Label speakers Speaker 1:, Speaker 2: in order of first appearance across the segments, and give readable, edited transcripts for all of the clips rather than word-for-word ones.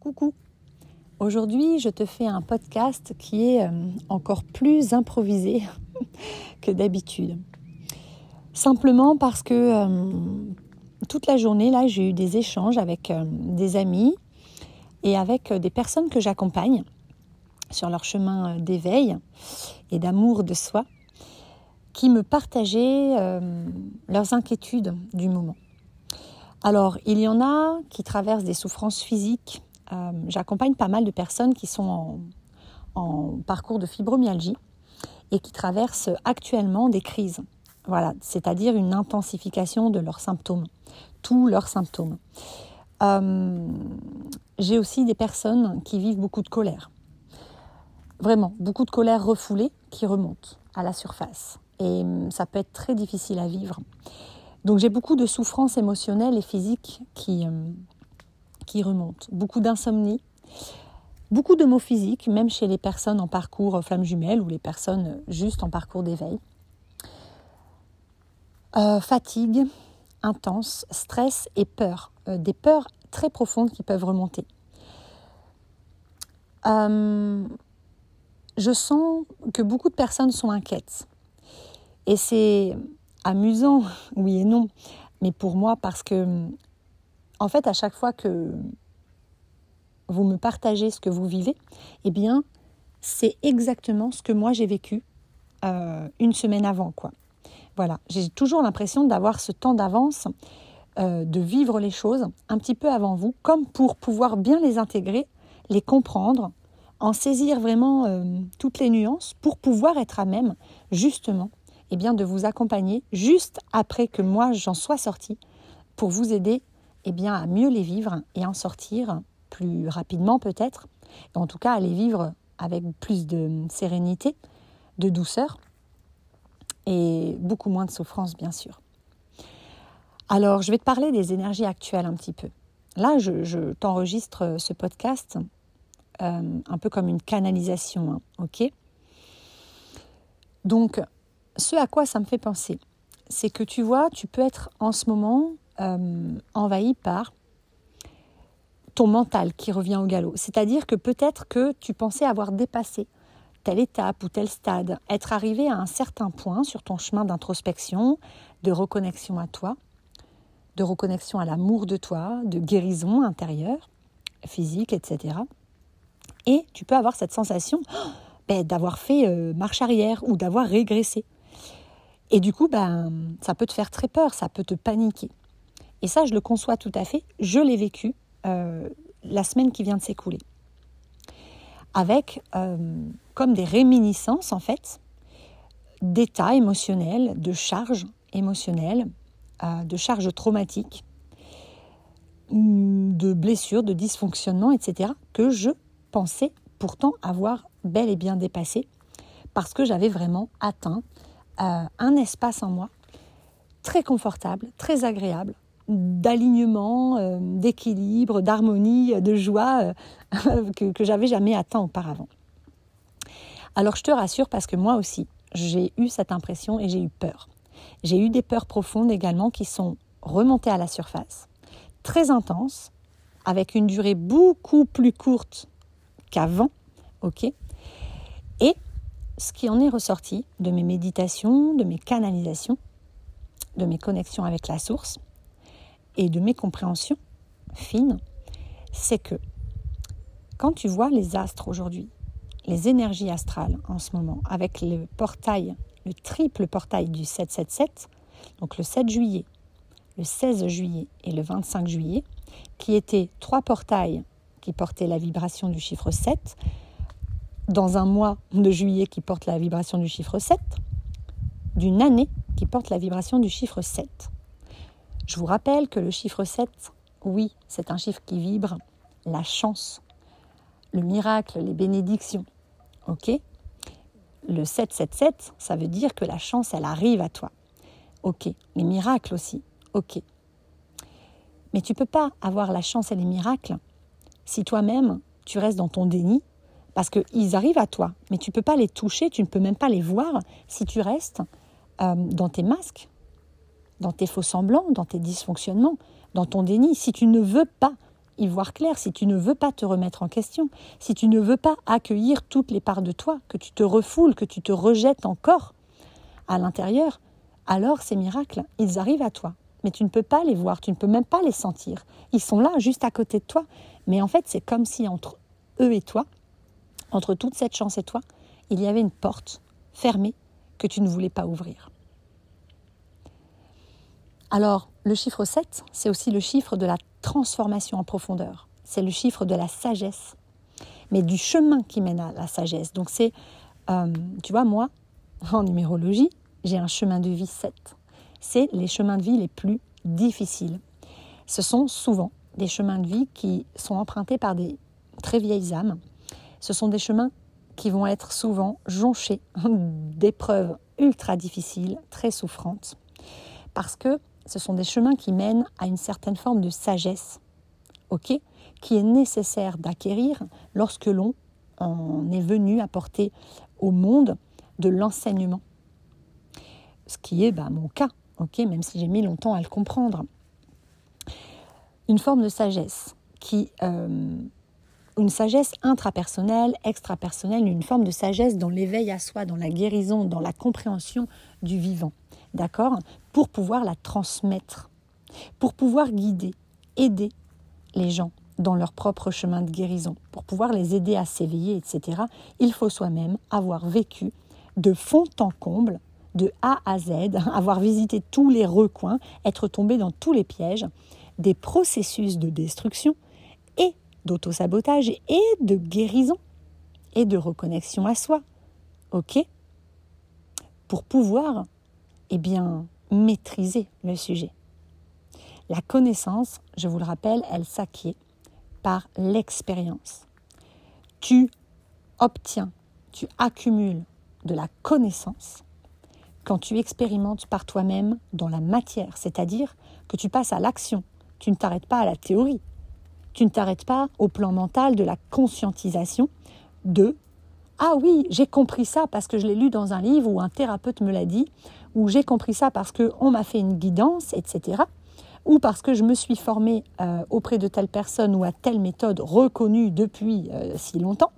Speaker 1: Coucou. Aujourd'hui, je te fais un podcast qui est encore plus improvisé que d'habitude. Simplement parce que toute la journée, là, j'ai eu des échanges avec des amis et avec des personnes que j'accompagne sur leur chemin d'éveil et d'amour de soi, qui me partageaient leurs inquiétudes du moment. Alors, il y en a qui traversent des souffrances physiques. J'accompagne pas mal de personnes qui sont en parcours de fibromyalgie et qui traversent actuellement des crises. Voilà, c'est-à-dire une intensification de leurs symptômes, tous leurs symptômes. J'ai aussi des personnes qui vivent beaucoup de colère. Vraiment, beaucoup de colère refoulée qui remonte à la surface. Et ça peut être très difficile à vivre. Donc j'ai beaucoup de souffrances émotionnelles et physiques qui remontent. Beaucoup d'insomnie, beaucoup de maux physiques, même chez les personnes en parcours flamme jumelle ou les personnes juste en parcours d'éveil. Fatigue intense, stress et peur. Des peurs très profondes qui peuvent remonter. Je sens que beaucoup de personnes sont inquiètes. Et c'est amusant, oui et non, mais pour moi, parce que, en fait, à chaque fois que vous me partagez ce que vous vivez, eh bien, c'est exactement ce que moi j'ai vécu une semaine avant, quoi. Voilà, j'ai toujours l'impression d'avoir ce temps d'avance, de vivre les choses un petit peu avant vous, comme pour pouvoir bien les intégrer, les comprendre, en saisir vraiment toutes les nuances pour pouvoir être à même, justement, eh bien, de vous accompagner juste après que moi j'en sois sortie pour vous aider eh bien, à mieux les vivre et en sortir plus rapidement peut-être, en tout cas à les vivre avec plus de sérénité, de douceur et beaucoup moins de souffrance bien sûr. Alors je vais te parler des énergies actuelles un petit peu. Là je t'enregistre ce podcast un peu comme une canalisation, hein, ok ? Donc ce à quoi ça me fait penser, c'est que tu vois, tu peux être en ce moment envahi par ton mental qui revient au galop. C'est-à-dire que peut-être que tu pensais avoir dépassé telle étape ou tel stade, être arrivé à un certain point sur ton chemin d'introspection, de reconnexion à toi, de reconnexion à l'amour de toi, de guérison intérieure, physique, etc. Et tu peux avoir cette sensation d'avoir fait marche arrière ou d'avoir régressé. Et du coup, ça peut te faire très peur, ça peut te paniquer. Et ça, je le conçois tout à fait. Je l'ai vécu la semaine qui vient de s'écouler. Avec comme des réminiscences, en fait, d'états émotionnels, de charges émotionnelles, de charges traumatiques, de blessures, de dysfonctionnements, etc., que je pensais pourtant avoir bel et bien dépassé parce que j'avais vraiment atteint un espace en moi très confortable, très agréable, d'alignement, d'équilibre, d'harmonie, de joie que j'avais jamais atteint auparavant. Alors je te rassure parce que moi aussi, j'ai eu cette impression et j'ai eu peur. J'ai eu des peurs profondes également qui sont remontées à la surface, très intenses, avec une durée beaucoup plus courte qu'avant, ok ? Et ce qui en est ressorti de mes méditations, de mes canalisations, de mes connexions avec la source et de mes compréhensions fines, c'est que quand tu vois les astres aujourd'hui, les énergies astrales en ce moment, avec le portail, le triple portail du 777, donc le 7 juillet, le 16 juillet et le 25 juillet, qui étaient 3 portails qui portaient la vibration du chiffre 7, dans un mois de juillet qui porte la vibration du chiffre 7, d'une année qui porte la vibration du chiffre 7. Je vous rappelle que le chiffre 7, oui, c'est un chiffre qui vibre la chance, le miracle, les bénédictions. Ok ? Le 777, ça veut dire que la chance, elle arrive à toi. Ok. Les miracles aussi. Ok. Mais tu ne peux pas avoir la chance et les miracles si toi-même, tu restes dans ton déni, parce qu'ils arrivent à toi, mais tu ne peux pas les toucher, tu ne peux même pas les voir si tu restes dans tes masques, dans tes faux semblants, dans tes dysfonctionnements, dans ton déni. Si tu ne veux pas y voir clair, si tu ne veux pas te remettre en question, si tu ne veux pas accueillir toutes les parts de toi, que tu te refoules, que tu te rejettes encore à l'intérieur, alors ces miracles, ils arrivent à toi. Mais tu ne peux pas les voir, tu ne peux même pas les sentir. Ils sont là, juste à côté de toi. Mais en fait, c'est comme si entre eux et toi, entre toute cette chance et toi, il y avait une porte fermée que tu ne voulais pas ouvrir. Alors, le chiffre 7, c'est aussi le chiffre de la transformation en profondeur. C'est le chiffre de la sagesse, mais du chemin qui mène à la sagesse. Donc c'est, tu vois, moi, en numérologie, j'ai un chemin de vie 7. C'est les chemins de vie les plus difficiles. Ce sont souvent des chemins de vie qui sont empruntés par des très vieilles âmes. Ce sont des chemins qui vont être souvent jonchés d'épreuves ultra difficiles, très souffrantes, parce que ce sont des chemins qui mènent à une certaine forme de sagesse, qui est nécessaire d'acquérir lorsque l'on en est venu apporter au monde de l'enseignement. Ce qui est mon cas, même si j'ai mis longtemps à le comprendre. Une forme de sagesse une sagesse intrapersonnelle, extrapersonnelle, une forme de sagesse dans l'éveil à soi, dans la guérison, dans la compréhension du vivant, d'accord ? Pour pouvoir la transmettre, pour pouvoir guider, aider les gens dans leur propre chemin de guérison, pour pouvoir les aider à s'éveiller, etc. Il faut soi-même avoir vécu de fond en comble, de A à Z, avoir visité tous les recoins, être tombé dans tous les pièges, des processus de destruction et d'autosabotage et de guérison et de reconnexion à soi, pour pouvoir, maîtriser le sujet. La connaissance, je vous le rappelle, elle s'acquiert par l'expérience. Tu obtiens, tu accumules de la connaissance quand tu expérimentes par toi-même dans la matière, c'est-à-dire que tu passes à l'action. Tu ne t'arrêtes pas à la théorie. Tu ne t'arrêtes pas au plan mental de la conscientisation de « Ah oui, j'ai compris ça parce que je l'ai lu dans un livre ou un thérapeute me l'a dit, ou j'ai compris ça parce qu'on m'a fait une guidance, etc. » ou parce que je me suis formée auprès de telle personne ou à telle méthode reconnue depuis si longtemps.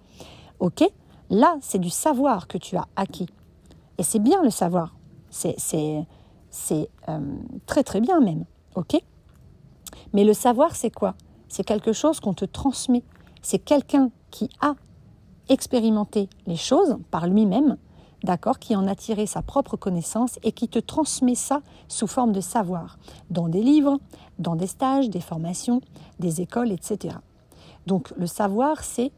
Speaker 1: Là, c'est du savoir que tu as acquis. Et c'est bien le savoir. C'est très très bien même. Mais le savoir, c'est quoi ? C'est quelque chose qu'on te transmet. C'est quelqu'un qui a expérimenté les choses par lui-même, qui en a tiré sa propre connaissance et qui te transmet ça sous forme de savoir, dans des livres, dans des stages, des formations, des écoles, etc. Donc le savoir, c'est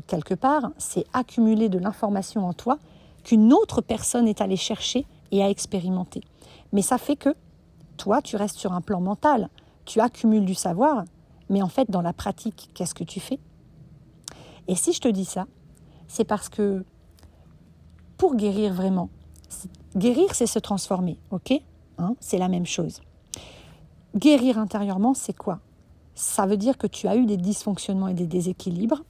Speaker 1: quelque part, c'est accumuler de l'information en toi qu'une autre personne est allée chercher et a expérimenté. Mais ça fait que toi, tu restes sur un plan mental, tu accumules du savoir, mais en fait, dans la pratique, qu'est-ce que tu fais ? Et si je te dis ça, c'est parce que pour guérir vraiment, guérir, c'est se transformer, c'est la même chose. Guérir intérieurement, c'est quoi ? Ça veut dire que tu as eu des dysfonctionnements et des déséquilibres,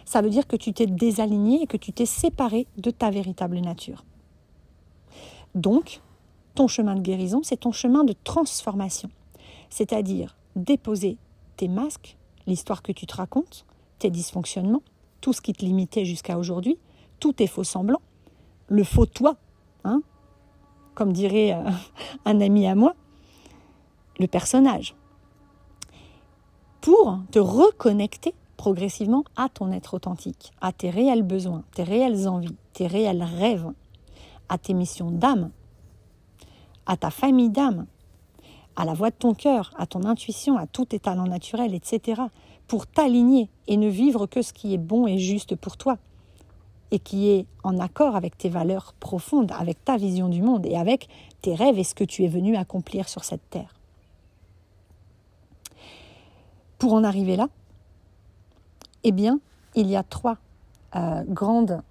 Speaker 1: Ça veut dire que tu t'es désaligné et que tu t'es séparé de ta véritable nature. Donc, ton chemin de guérison, c'est ton chemin de transformation. C'est-à-dire déposer tes masques, l'histoire que tu te racontes, tes dysfonctionnements, tout ce qui te limitait jusqu'à aujourd'hui, tous tes faux semblants, le faux toi, comme dirait un ami à moi, le personnage, pour te reconnecter progressivement à ton être authentique, à tes réels besoins, tes réelles envies, tes réels rêves, à tes missions d'âme, à ta famille d'âme, à la voix de ton cœur, à ton intuition, à tous tes talents naturels, etc., pour t'aligner et ne vivre que ce qui est bon et juste pour toi et qui est en accord avec tes valeurs profondes, avec ta vision du monde et avec tes rêves et ce que tu es venu accomplir sur cette terre. Pour en arriver là, il y a 3 grandes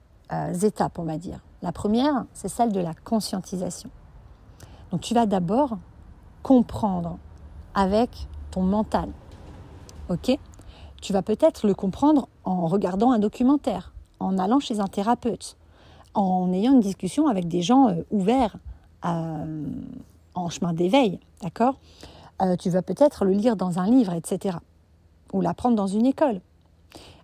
Speaker 1: étapes, on va dire. La première, c'est celle de la conscientisation. Donc tu vas d'abord comprendre avec ton mental, Tu vas peut-être le comprendre en regardant un documentaire, en allant chez un thérapeute, en ayant une discussion avec des gens ouverts en chemin d'éveil, d'accord ? tu vas peut-être le lire dans un livre, etc. Ou l'apprendre dans une école.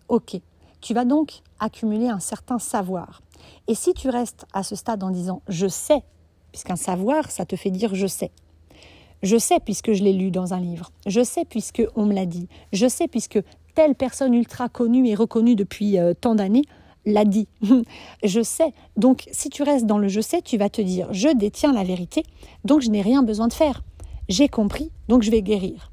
Speaker 1: Ok, tu vas donc accumuler un certain savoir. Et si tu restes à ce stade en disant « je sais », puisqu'un savoir, ça te fait dire « je sais ». Je sais puisque je l'ai lu dans un livre. Je sais puisque on me l'a dit. Je sais puisque telle personne ultra connue et reconnue depuis tant d'années l'a dit. Je sais. Donc, si tu restes dans le « je sais », tu vas te dire « je détiens la vérité, donc je n'ai rien besoin de faire. J'ai compris, donc je vais guérir. »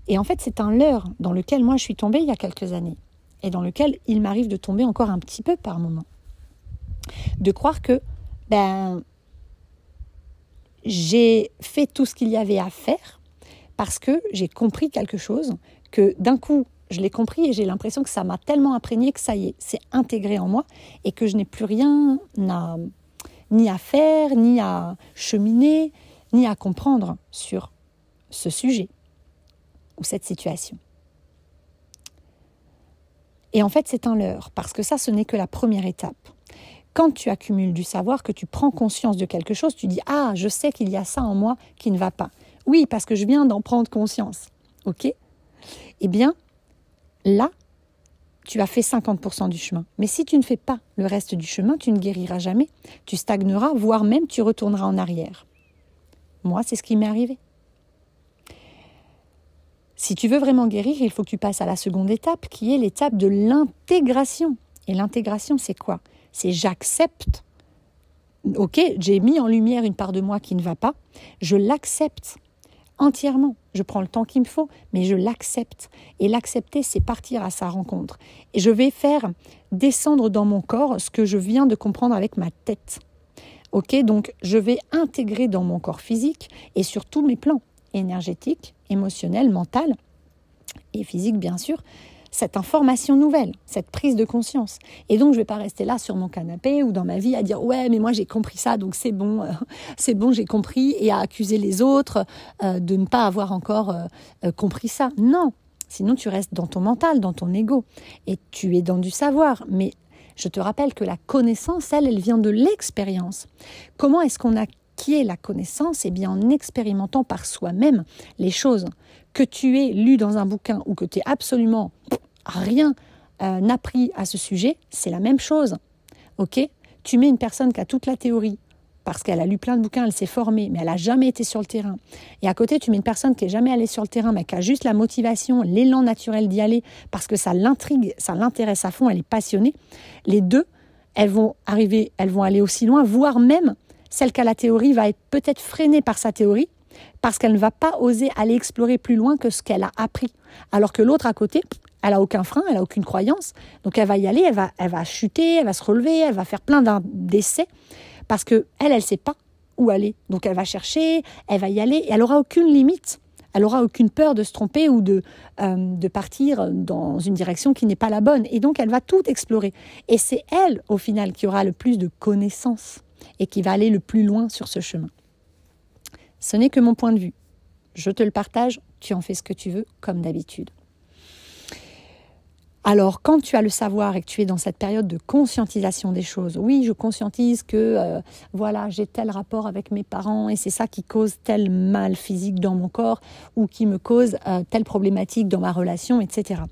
Speaker 1: Et en fait, c'est un leurre dans lequel moi je suis tombée il y a quelques années et dans lequel il m'arrive de tomber encore un petit peu par moment. De croire que j'ai fait tout ce qu'il y avait à faire parce que j'ai compris quelque chose, que d'un coup, je l'ai compris et j'ai l'impression que ça m'a tellement imprégné que ça y est, c'est intégré en moi et que je n'ai plus rien ni à faire, ni à cheminer, ni à comprendre sur ce sujet ou cette situation. Et en fait, c'est un leurre, parce que ça, ce n'est que la première étape. Quand tu accumules du savoir, que tu prends conscience de quelque chose, tu dis « Ah, je sais qu'il y a ça en moi qui ne va pas. » Oui, parce que je viens d'en prendre conscience. Ok ? Eh bien, là, tu as fait 50% du chemin. Mais si tu ne fais pas le reste du chemin, tu ne guériras jamais. Tu stagneras, voire même tu retourneras en arrière. Moi, c'est ce qui m'est arrivé. Si tu veux vraiment guérir, il faut que tu passes à la seconde étape, qui est l'étape de l'intégration. Et l'intégration, c'est quoi ? C'est j'accepte. Ok, j'ai mis en lumière une part de moi qui ne va pas. Je l'accepte entièrement. Je prends le temps qu'il me faut, mais je l'accepte. Et l'accepter, c'est partir à sa rencontre. Et je vais faire descendre dans mon corps ce que je viens de comprendre avec ma tête. Ok, donc je vais intégrer dans mon corps physique et sur tous mes plans énergétique, émotionnel, mental et physique bien sûr, cette information nouvelle, cette prise de conscience. Et donc je ne vais pas rester là sur mon canapé ou dans ma vie à dire « ouais mais moi j'ai compris ça donc c'est bon, j'ai compris » et à accuser les autres de ne pas avoir encore compris ça. Non, sinon tu restes dans ton mental, dans ton ego et tu es dans du savoir. Mais je te rappelle que la connaissance, elle vient de l'expérience. Comment est-ce qu'on acquiert la connaissance? Eh bien, en expérimentant par soi-même les choses. Que tu aies lu dans un bouquin ou que tu aies absolument rien appris à ce sujet, c'est la même chose. Ok ? Tu mets une personne qui a toute la théorie, parce qu'elle a lu plein de bouquins, elle s'est formée, mais elle n'a jamais été sur le terrain. Et à côté, tu mets une personne qui n'est jamais allée sur le terrain, mais qui a juste la motivation, l'élan naturel d'y aller, parce que ça l'intrigue, ça l'intéresse à fond, elle est passionnée. Les deux, elles vont aller aussi loin, voire même celle qui a la théorie va être peut-être freinée par sa théorie parce qu'elle ne va pas oser aller explorer plus loin que ce qu'elle a appris. Alors que l'autre à côté, elle n'a aucun frein, elle n'a aucune croyance. Donc elle va y aller, elle va chuter, elle va se relever, elle va faire plein d'essais parce qu'elle ne sait pas où aller. Donc elle va chercher, elle va y aller et elle n'aura aucune limite. Elle n'aura aucune peur de se tromper ou de partir dans une direction qui n'est pas la bonne. Et donc elle va tout explorer. Et c'est elle, au final, qui aura le plus de connaissances et qui va aller le plus loin sur ce chemin. Ce n'est que mon point de vue. Je te le partage, tu en fais ce que tu veux, comme d'habitude. Alors, quand tu as le savoir et que tu es dans cette période de conscientisation des choses, oui, je conscientise que j'ai tel rapport avec mes parents et c'est ça qui cause tel mal physique dans mon corps ou qui me cause telle problématique dans ma relation, etc.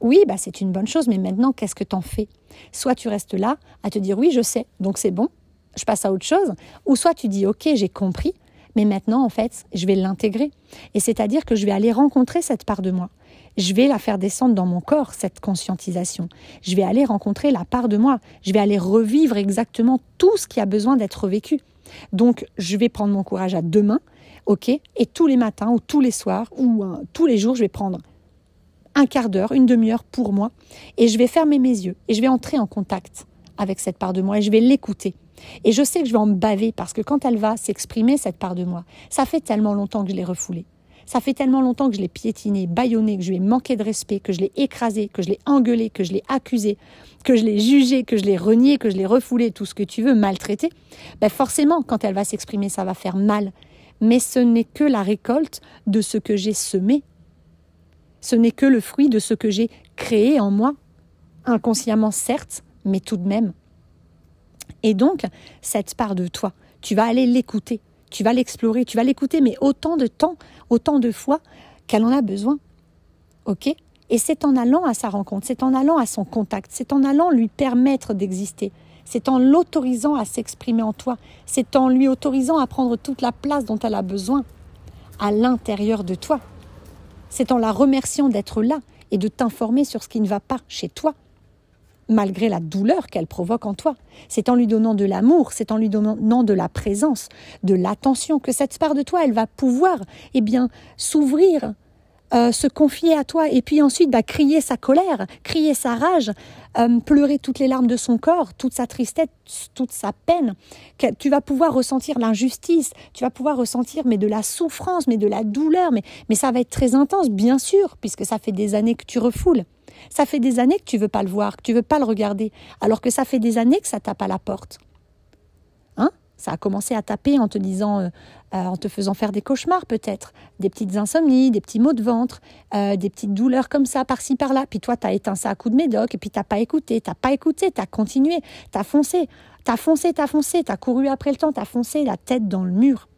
Speaker 1: Oui, c'est une bonne chose, mais maintenant, qu'est-ce que tu en fais ? Soit tu restes là à te dire « oui, je sais, donc c'est bon ». Je passe à autre chose, ou soit tu dis « ok, j'ai compris, mais maintenant, en fait, je vais l'intégrer. » Et c'est-à-dire que je vais aller rencontrer cette part de moi. Je vais la faire descendre dans mon corps, cette conscientisation. Je vais aller rencontrer la part de moi. Je vais aller revivre exactement tout ce qui a besoin d'être vécu. Donc, je vais prendre mon courage à deux mains, ok, et tous les matins, ou tous les soirs, ou tous les jours, je vais prendre un quart d'heure, une demi-heure pour moi, et je vais fermer mes yeux, et je vais entrer en contact avec cette part de moi, et je vais l'écouter. Et je sais que je vais en baver parce que quand elle va s'exprimer, cette part de moi, ça fait tellement longtemps que je l'ai refoulée. Ça fait tellement longtemps que je l'ai piétinée, bâillonnée, que je lui ai manqué de respect, que je l'ai écrasée, que je l'ai engueulée, que je l'ai accusée, que je l'ai jugée, que je l'ai reniée, que je l'ai refoulée, tout ce que tu veux, maltraitée. Forcément, quand elle va s'exprimer, ça va faire mal. Mais ce n'est que la récolte de ce que j'ai semé. Ce n'est que le fruit de ce que j'ai créé en moi. Inconsciemment, certes, mais tout de même. Et donc, cette part de toi, tu vas aller l'écouter. tu vas l'explorer, tu vas l'écouter, mais autant de temps, autant de fois qu'elle en a besoin. Ok ? Et c'est en allant à sa rencontre, c'est en allant à son contact, c'est en allant lui permettre d'exister, c'est en l'autorisant à s'exprimer en toi, c'est en lui autorisant à prendre toute la place dont elle a besoin à l'intérieur de toi. C'est en la remerciant d'être là et de t'informer sur ce qui ne va pas chez toi, malgré la douleur qu'elle provoque en toi. C'est en lui donnant de l'amour, c'est en lui donnant de la présence, de l'attention, que cette part de toi, elle va pouvoir s'ouvrir, se confier à toi, et puis ensuite crier sa colère, crier sa rage, pleurer toutes les larmes de son corps, toute sa tristesse, toute sa peine. Tu vas pouvoir ressentir l'injustice, tu vas pouvoir ressentir de la souffrance, de la douleur, mais ça va être très intense, bien sûr, puisque ça fait des années que tu refoules. Ça fait des années que tu veux pas le voir, que tu veux pas le regarder, alors que ça fait des années que ça tape à la porte. Ça a commencé à taper en te disant, en te faisant faire des cauchemars peut-être, des petites insomnies, des petits maux de ventre, des petites douleurs comme ça, par-ci, par-là. Puis toi, tu as éteint ça à coups de médoc et puis tu n'as pas écouté, tu as continué, tu as foncé, tu as couru après le temps, tu as foncé la tête dans le mur.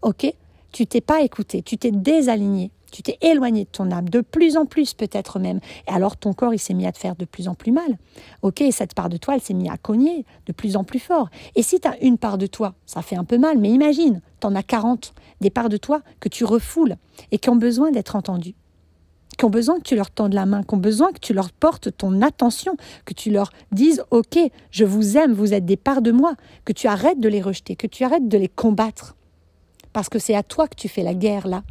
Speaker 1: Ok ? Tu t'es pas écouté, tu t'es désaligné. Tu t'es éloigné de ton âme, de plus en plus peut-être même. Et alors ton corps, il s'est mis à te faire de plus en plus mal. Ok, et cette part de toi, elle s'est mise à cogner de plus en plus fort. Et si tu as une part de toi, ça fait un peu mal, mais imagine, tu en as 40, des parts de toi que tu refoules et qui ont besoin d'être entendues, qui ont besoin que tu leur tendes la main, qui ont besoin que tu leur portes ton attention, que tu leur dises « Ok, je vous aime, vous êtes des parts de moi », que tu arrêtes de les rejeter, que tu arrêtes de les combattre. Parce que c'est à toi que tu fais la guerre là.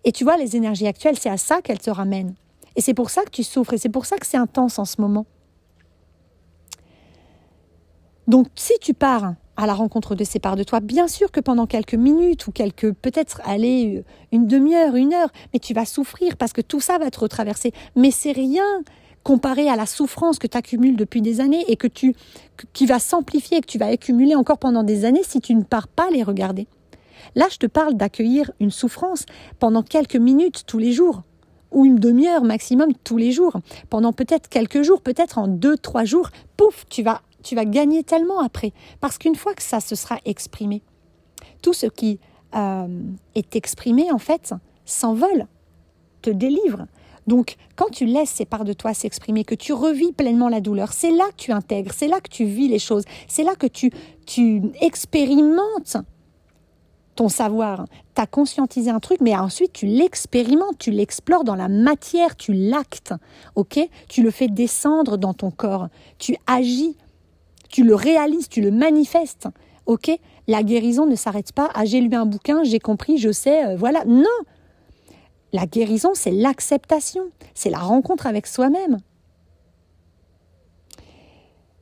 Speaker 1: Et tu vois, les énergies actuelles, c'est à ça qu'elles te ramènent. Et c'est pour ça que tu souffres, et c'est pour ça que c'est intense en ce moment. Donc, si tu pars à la rencontre de ces parts de toi, bien sûr que pendant quelques minutes, ou peut-être une demi-heure, une heure, mais tu vas souffrir parce que tout ça va te retraverser. Mais c'est rien comparé à la souffrance que tu accumules depuis des années et qui va s'amplifier, que tu vas accumuler encore pendant des années si tu ne pars pas les regarder. Là, je te parle d'accueillir une souffrance pendant quelques minutes tous les jours, ou une demi-heure maximum tous les jours, pendant peut-être quelques jours, peut-être en 2-3 jours, pouf, tu vas gagner tellement après. Parce qu'une fois que ça se sera exprimé, tout ce qui est exprimé, en fait, s'envole, te délivre. Donc, quand tu laisses ces parts de toi s'exprimer, que tu revis pleinement la douleur, c'est là que tu intègres, c'est là que tu vis les choses, c'est là que tu expérimentes ton savoir. Tu as conscientisé un truc, mais ensuite tu l'expérimentes, tu l'explores dans la matière, tu l'actes, ok ? Tu le fais descendre dans ton corps, tu agis, tu le réalises, tu le manifestes, ok ? La guérison ne s'arrête pas à j'ai lu un bouquin, j'ai compris, je sais, voilà. Non ! La guérison, c'est l'acceptation, c'est la rencontre avec soi-même.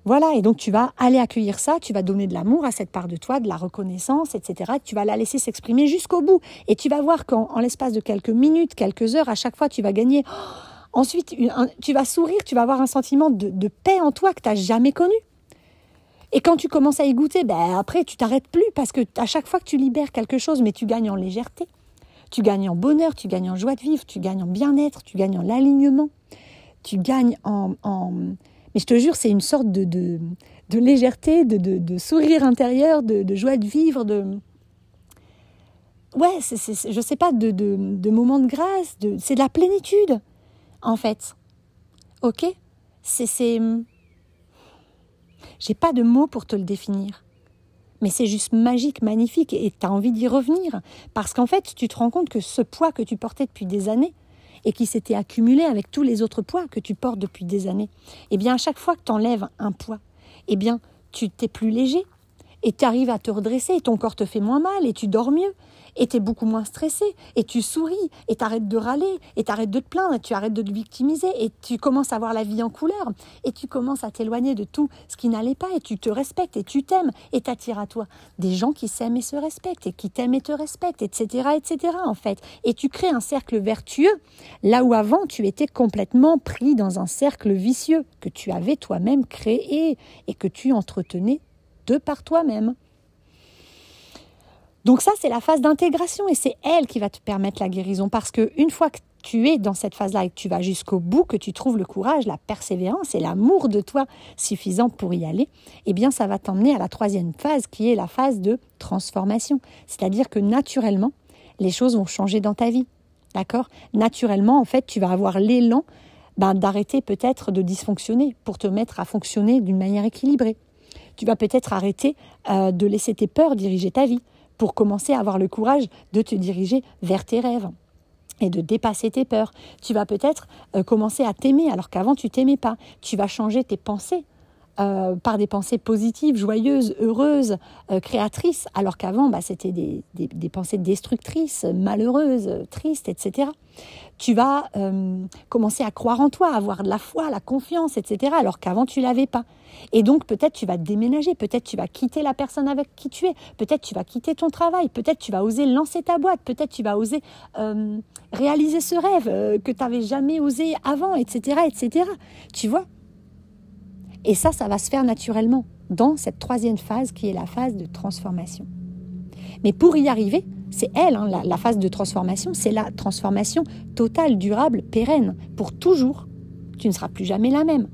Speaker 1: Voilà, et donc tu vas aller accueillir ça, tu vas donner de l'amour à cette part de toi, de la reconnaissance, etc. Tu vas la laisser s'exprimer jusqu'au bout. Et tu vas voir qu'en l'espace de quelques minutes, quelques heures, à chaque fois, tu vas gagner. Ensuite, tu vas sourire, tu vas avoir un sentiment de paix en toi que tu n'as jamais connu. Et quand tu commences à y goûter, après, tu t'arrêtes plus parce que à chaque fois que tu libères quelque chose, mais tu gagnes en légèreté, tu gagnes en bonheur, tu gagnes en joie de vivre, tu gagnes en bien-être, tu gagnes en alignement, tu gagnes Mais je te jure, c'est une sorte de légèreté, de sourire intérieur, de joie de vivre, Ouais, je sais pas, de moments de grâce, c'est de la plénitude, en fait. Ok ? J'ai pas de mots pour te le définir. Mais c'est juste magique, magnifique, et tu as envie d'y revenir. Parce qu'en fait, tu te rends compte que ce poids que tu portais depuis des années, et qui s'était accumulé avec tous les autres poids que tu portes depuis des années, eh bien, à chaque fois que tu enlèves un poids, eh bien, tu t'es plus léger, et tu arrives à te redresser, et ton corps te fait moins mal, et tu dors mieux, et tu es beaucoup moins stressé, et tu souris, et tu arrêtes de râler, et tu arrêtes de te plaindre, et tu arrêtes de te victimiser, et tu commences à voir la vie en couleur, et tu commences à t'éloigner de tout ce qui n'allait pas, et tu te respectes, et tu t'aimes, et tu attires à toi des gens qui s'aiment et se respectent, et qui t'aiment et te respectent, etc., en fait. Et tu crées un cercle vertueux, là où avant tu étais complètement pris dans un cercle vicieux, que tu avais toi-même créé, et que tu entretenais de par toi-même. Donc ça, c'est la phase d'intégration et c'est elle qui va te permettre la guérison parce qu'une fois que tu es dans cette phase-là et que tu vas jusqu'au bout, que tu trouves le courage, la persévérance et l'amour de toi suffisant pour y aller, eh bien ça va t'emmener à la troisième phase qui est la phase de transformation. C'est-à-dire que naturellement, les choses vont changer dans ta vie. D'accord ? Naturellement, en fait, tu vas avoir l'élan d'arrêter peut-être de dysfonctionner pour te mettre à fonctionner d'une manière équilibrée. Tu vas peut-être arrêter de laisser tes peurs diriger ta vie pour commencer à avoir le courage de te diriger vers tes rêves et de dépasser tes peurs. Tu vas peut-être commencer à t'aimer alors qu'avant tu t'aimais pas. Tu vas changer tes pensées par des pensées positives, joyeuses, heureuses, créatrices, alors qu'avant c'était des pensées destructrices, malheureuses, tristes, etc. Tu vas commencer à croire en toi, avoir de la foi, la confiance, etc., alors qu'avant tu l'avais pas. Et donc peut-être tu vas déménager, peut-être tu vas quitter la personne avec qui tu es, peut-être tu vas quitter ton travail, peut-être tu vas oser lancer ta boîte, peut-être tu vas oser réaliser ce rêve que tu n'avais jamais osé avant, etc., etc. Tu vois ? Et ça va se faire naturellement dans cette troisième phase qui est la phase de transformation. Mais pour y arriver, c'est elle, la phase de transformation, c'est la transformation totale, durable, pérenne, pour toujours. Tu ne seras plus jamais la même.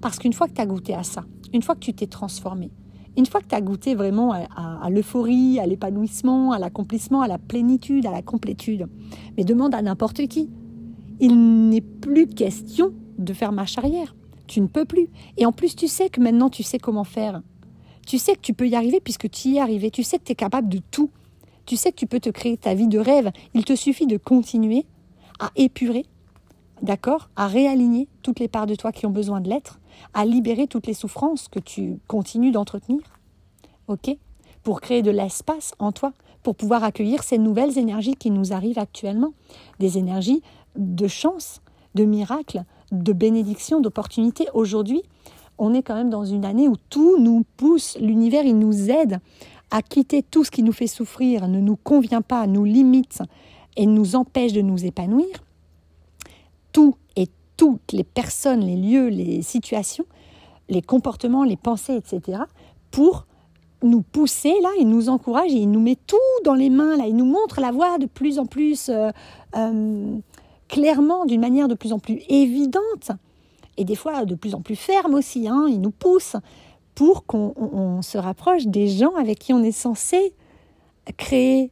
Speaker 1: Parce qu'une fois que tu as goûté à ça, une fois que tu t'es transformé, une fois que tu as goûté vraiment à l'euphorie, à l'épanouissement, à l'accomplissement, à la plénitude, à la complétude, mais demande à n'importe qui, il n'est plus question de faire marche arrière. Tu ne peux plus. Et en plus, tu sais que maintenant, tu sais comment faire. Tu sais que tu peux y arriver puisque tu y es arrivé. Tu sais que tu es capable de tout. Tu sais que tu peux te créer ta vie de rêve. Il te suffit de continuer à épurer, d'accord, à réaligner toutes les parts de toi qui ont besoin de l'être, à libérer toutes les souffrances que tu continues d'entretenir, ok, pour créer de l'espace en toi, pour pouvoir accueillir ces nouvelles énergies qui nous arrivent actuellement, des énergies de chance, de miracle, de bénédiction, d'opportunité. Aujourd'hui, on est quand même dans une année où tout nous pousse, l'univers, il nous aide à quitter tout ce qui nous fait souffrir, ne nous convient pas, nous limite et nous empêche de nous épanouir. Tout et toutes les personnes, les lieux, les situations, les comportements, les pensées, etc., pour nous pousser, là, il nous encourage et il nous met tout dans les mains, là, il nous montre la voie de plus en plus clairement, d'une manière de plus en plus évidente, et des fois de plus en plus ferme aussi, il nous pousse pour qu'on se rapproche des gens avec qui on est censé créer,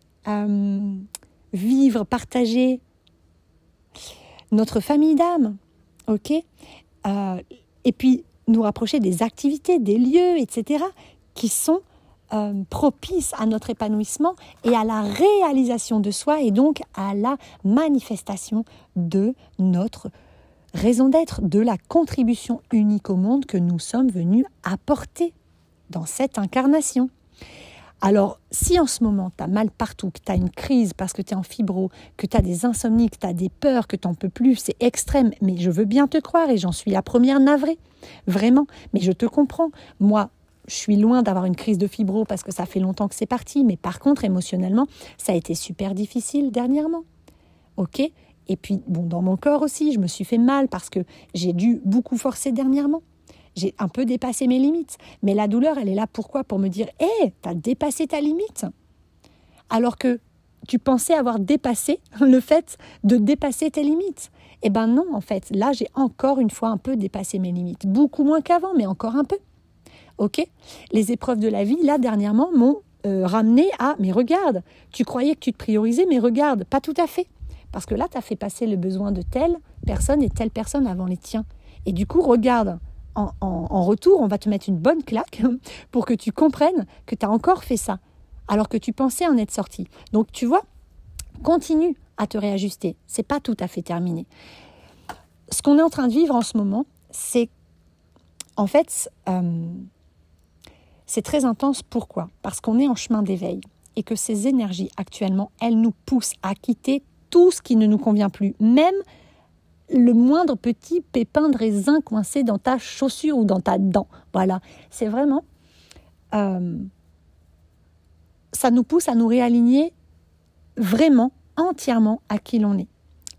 Speaker 1: vivre, partager notre famille d'âme, ok, et puis nous rapprocher des activités, des lieux, etc., qui sont propices à notre épanouissement et à la réalisation de soi et donc à la manifestation de notre raison d'être, de la contribution unique au monde que nous sommes venus apporter dans cette incarnation. Alors, si en ce moment, tu as mal partout, que tu as une crise parce que tu es en fibro, que tu as des insomnies, que tu as des peurs, que tu n'en peux plus, c'est extrême, mais je veux bien te croire et j'en suis la première navrée, vraiment, mais je te comprends. Moi, je suis loin d'avoir une crise de fibro parce que ça fait longtemps que c'est parti, mais par contre, émotionnellement, ça a été super difficile dernièrement. Ok ? Et puis, dans mon corps aussi, je me suis fait mal parce que j'ai dû beaucoup forcer dernièrement. J'ai un peu dépassé mes limites. Mais la douleur, elle est là pourquoi ? Pour me dire « Hé, t'as dépassé ta limite !» Alors que tu pensais avoir dépassé le fait de dépasser tes limites. Eh ben non, en fait. Là, j'ai encore une fois un peu dépassé mes limites. Beaucoup moins qu'avant, mais encore un peu. Ok ? Les épreuves de la vie, là, dernièrement, m'ont ramené à « Mais regarde, tu croyais que tu te priorisais, mais regarde, pas tout à fait. » Parce que là, tu as fait passer le besoin de telle personne et telle personne avant les tiens. Et du coup, regarde, en retour, on va te mettre une bonne claque pour que tu comprennes que tu as encore fait ça, alors que tu pensais en être sorti. Donc, tu vois, continue à te réajuster. Ce n'est pas tout à fait terminé. Ce qu'on est en train de vivre en ce moment, c'est, en fait, c'est très intense. Pourquoi ? Parce qu'on est en chemin d'éveil et que ces énergies, actuellement, elles nous poussent à quitter tout ce qui ne nous convient plus, même le moindre petit pépin de raisin coincé dans ta chaussure ou dans ta dent. Voilà, c'est vraiment... ça nous pousse à nous réaligner vraiment, entièrement à qui l'on est,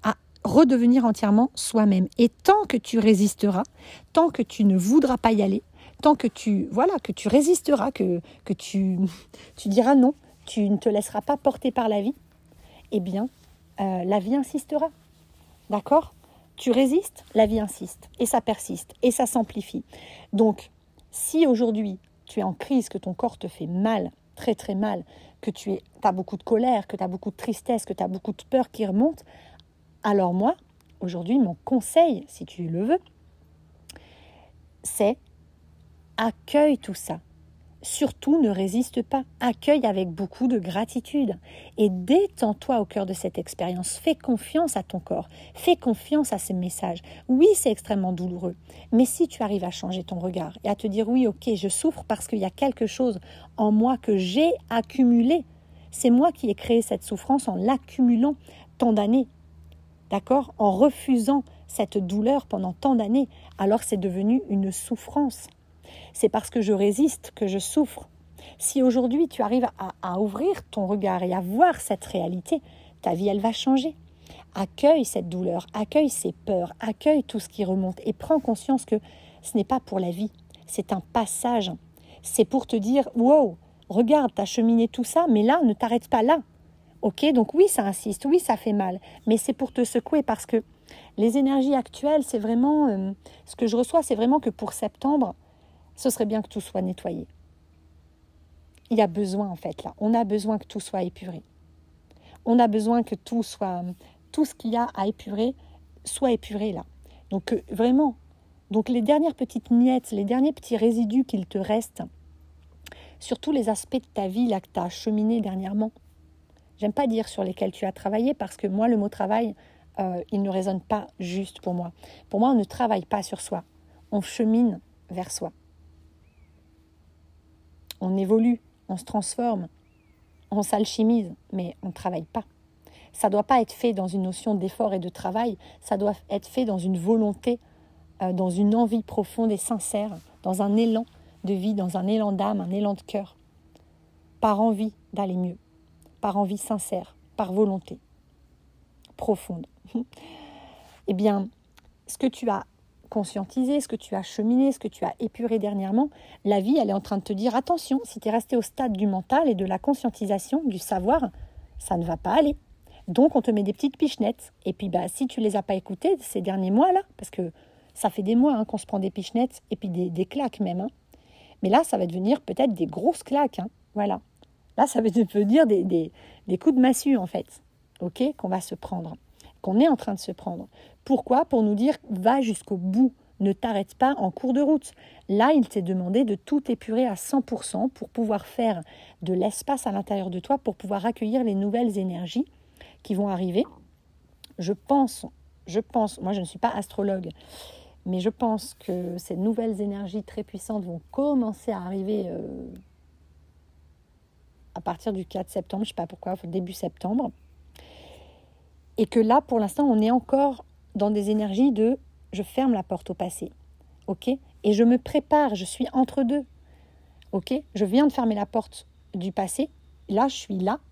Speaker 1: à redevenir entièrement soi-même. Et tant que tu résisteras, tant que tu ne voudras pas y aller, tant que tu résisteras, que tu diras non, tu ne te laisseras pas porter par la vie, eh bien, la vie insistera. D'accord ? Tu résistes, la vie insiste, et ça persiste, et ça s'amplifie. Donc, si aujourd'hui, tu es en crise, que ton corps te fait mal, très très mal, que tu as beaucoup de colère, que tu as beaucoup de tristesse, que tu as beaucoup de peur qui remonte, alors moi, aujourd'hui, mon conseil, si tu le veux, c'est accueille tout ça. Surtout, ne résiste pas. Accueille avec beaucoup de gratitude. Et détends-toi au cœur de cette expérience. Fais confiance à ton corps. Fais confiance à ces messages. Oui, c'est extrêmement douloureux. Mais si tu arrives à changer ton regard et à te dire, oui, ok, je souffre parce qu'il y a quelque chose en moi que j'ai accumulé. C'est moi qui ai créé cette souffrance en l'accumulant tant d'années. D'accord ? En refusant cette douleur pendant tant d'années. Alors c'est devenu une souffrance. C'est parce que je résiste que je souffre. Si aujourd'hui tu arrives à ouvrir ton regard et à voir cette réalité, ta vie elle va changer. Accueille cette douleur, accueille ces peurs, accueille tout ce qui remonte et prends conscience que ce n'est pas pour la vie, c'est un passage. C'est pour te dire, wow, regarde, tu as cheminé tout ça, mais là, ne t'arrête pas là. Ok, donc oui, ça insiste, oui, ça fait mal, mais c'est pour te secouer parce que les énergies actuelles, c'est vraiment, ce que je reçois, c'est vraiment que pour septembre, ce serait bien que tout soit nettoyé. Il y a besoin en fait là, on a besoin que tout soit épuré. On a besoin que tout ce qu'il y a à épurer, soit épuré là. Donc vraiment, donc les dernières petites miettes, les derniers petits résidus qu'il te reste, sur tous les aspects de ta vie là que tu as cheminé dernièrement, j'aime pas dire sur lesquels tu as travaillé parce que moi le mot travail, il ne résonne pas juste pour moi. Pour moi, on ne travaille pas sur soi, on chemine vers soi. On évolue, on se transforme, on s'alchimise, mais on ne travaille pas. Ça ne doit pas être fait dans une notion d'effort et de travail, ça doit être fait dans une volonté, dans une envie profonde et sincère, dans un élan de vie, dans un élan d'âme, un élan de cœur, par envie d'aller mieux, par envie sincère, par volonté profonde. Eh bien, ce que tu as conscientisé, ce que tu as cheminé, ce que tu as épuré dernièrement, la vie, elle est en train de te dire attention, si tu es resté au stade du mental et de la conscientisation, du savoir, ça ne va pas aller. Donc, on te met des petites pichenettes. Et puis, si tu ne les as pas écoutées ces derniers mois-là, parce que ça fait des mois qu'on se prend des pichenettes et puis des claques même. Mais là, ça va devenir peut-être des grosses claques. Voilà. Là, ça veut dire des coups de massue, en fait, qu'on va se prendre, qu'on est en train de se prendre. Pourquoi ? Pour nous dire, va jusqu'au bout, ne t'arrête pas en cours de route. Là, il t'est demandé de tout épurer à 100% pour pouvoir faire de l'espace à l'intérieur de toi, pour pouvoir accueillir les nouvelles énergies qui vont arriver. Je pense, moi je ne suis pas astrologue, mais je pense que ces nouvelles énergies très puissantes vont commencer à arriver à partir du 4 septembre, je ne sais pas pourquoi, début septembre. Et que là, pour l'instant, on est encore dans des énergies de « je ferme la porte au passé ». Et je me prépare, je suis entre deux. Je viens de fermer la porte du passé. Là, je